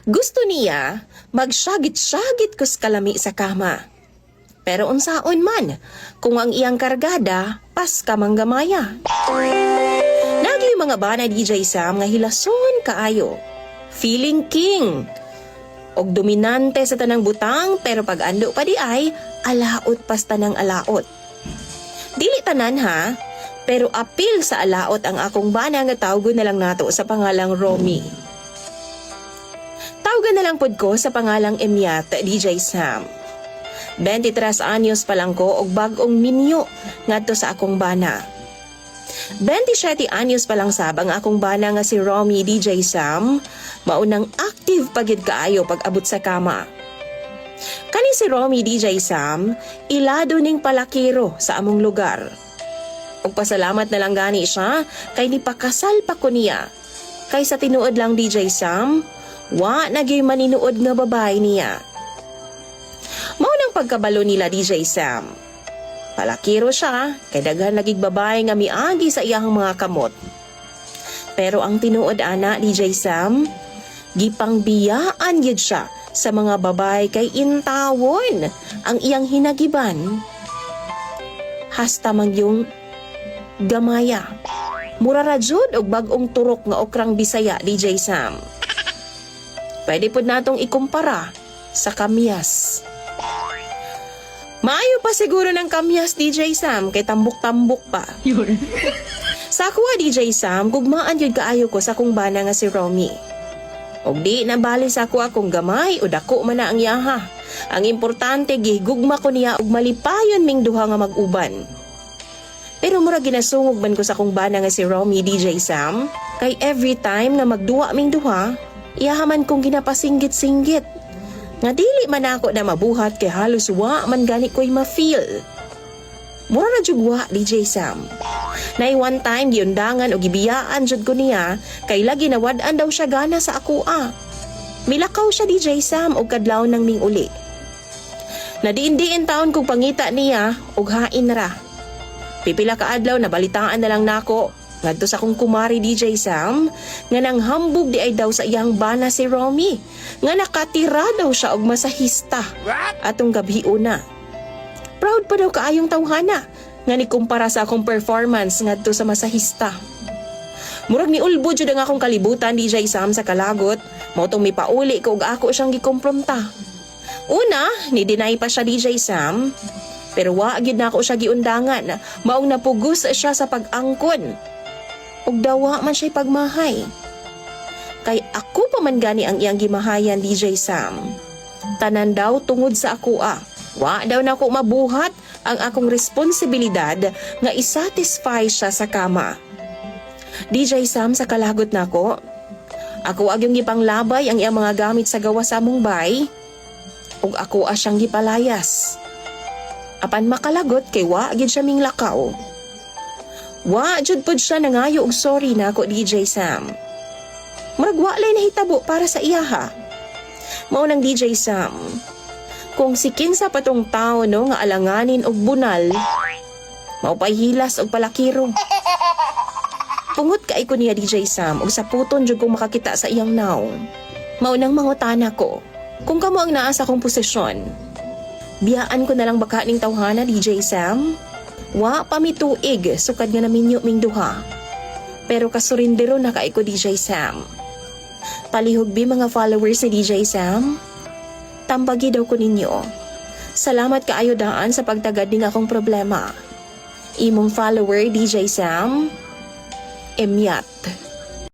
Gusto niya magsyagit-syagit ko sa kalami sa kama. Pero unsaon man, kung ang iyang kargada, pas ka manggamaya. Nagi yung mga bana DJ Sam nga hilason kaayo. Feeling king. Og dominante sa tanang butang, pero pag ando pa di ay, alaot pas tanang alaot. Dili tanan ha, pero apil sa alaot ang akong bana nga tawgon na lang nato sa pangalang Romy. Tawgan na lang pod ko sa pangalang Emiat, DJ Sam. 23 anyos pa lang ko og bag-ong minyo ngadto sa akong bana. 27 anyos pa lang sab ang akong bana nga si Romy DJ Sam, maunang active pagid kaayo pag abot sa kama. Kani si Romy DJ Sam, ilado ning palakiro sa among lugar. Og pasalamat na lang gani siya kay nipakasal pa ko niya. Kay sa tinuod lang DJ Sam, wa nagyoy maninuod nga babae niya. Mao nang pagkabalo nila DJ Sam. Palakiro siya, kay daghan lagig babae nga miagi sa iyang mga kamot. Pero ang tinuod ana DJ Sam, gipangbiyaan gyud siya sa mga babae kay intawon ang iyang hinagiban. Hasta man yung gamaya. Mura ra jud og bag-ong turok nga okrang Bisaya DJ Sam. Pwede pod natong ikumpara sa kamyas. Maayo pa siguro ng kamyas DJ Sam kay tambok-tambok pa. Sa ako DJ Sam, gugmaan yun kaayo ko sa kong bana nga si Romy. Og di nabali sa ako akong gamay o dako man na ang yaha. Ang importante gihigugma ko niya og malipayon ming duha nga mag-uban. Pero mura ginasungog man ko sa kong bana nga si Romy DJ Sam, kay every time nga magduwa ming duha, iyahaman kong ginapasinggit-singgit. Nga dili man ako na mabuhat kay halos wa man gani ko'y ma-feel. Mura na jud wa DJ Sam. Nay one time giundangan o gibiyaan jud ko niya kay lagi nawad-an daw siya gana sa akua. Milakaw siya DJ Sam og kadlaw nang ning uli. Nadiin-diin taon kong pangita niya og hain ra. Pipila ka adlaw nabalitaan na lang nako ngadto sa kong kumari DJ Sam nga nang hambog di ay daw sa iyang bana si Romy nga nakatira daw siya og masahista atong gabi una. Proud pa daw kaayong tawhana nga nikumpara sa akong performance ngadto sa masahista. Murag ni ulbo jud ang akong kalibutan DJ Sam sa kalagot, mao tong mipauli ko og ako siyang gikompronta. Una, ni-deny pa siya DJ Sam, pero wa gyud na ako siya giundangan, maong napugos siya sa pag-angkon. Og dawa man siya'y pagmahay. Kay ako pa man gani ang iyang gimahayan DJ Sam. Tanan daw tungod sa akua. Wa daw na ako mabuhat ang akong responsibilidad nga isatisfy siya sa kama. DJ Sam sa kalagot nako. Ako agyong gipanglabay ang iyang mga gamit sa gawa sa among bay. Og ako asyang gipalayas. Apan makalagot kay wa gyud siya ming lakaw. Wa jud pod siya nangayo og sorry na ako DJ Sam. Murag wa lay nahitabo para sa iyaha. Mao nang DJ Sam. Kung si kinsa patong tao no nga alanganin og bunal, mao pay hilas og palakiro. Pungot kay ko niya DJ Sam og sa puton jud kong makakita sa iyang naong. Mao nang mangutana ko, kung kamo ang naa sa akong posisyon, biyaan ko na lang baka ning tawhana DJ Sam? Wa pa mi tuig, sukad nga naminyo ming duha. Pero kasurindero na kay ko DJ Sam. Palihog bi mga followers ni DJ Sam? Tambagi daw ko ninyo. Salamat kaayo daan sa pagtagad ning akong problema. Imong follower DJ Sam? Emiat.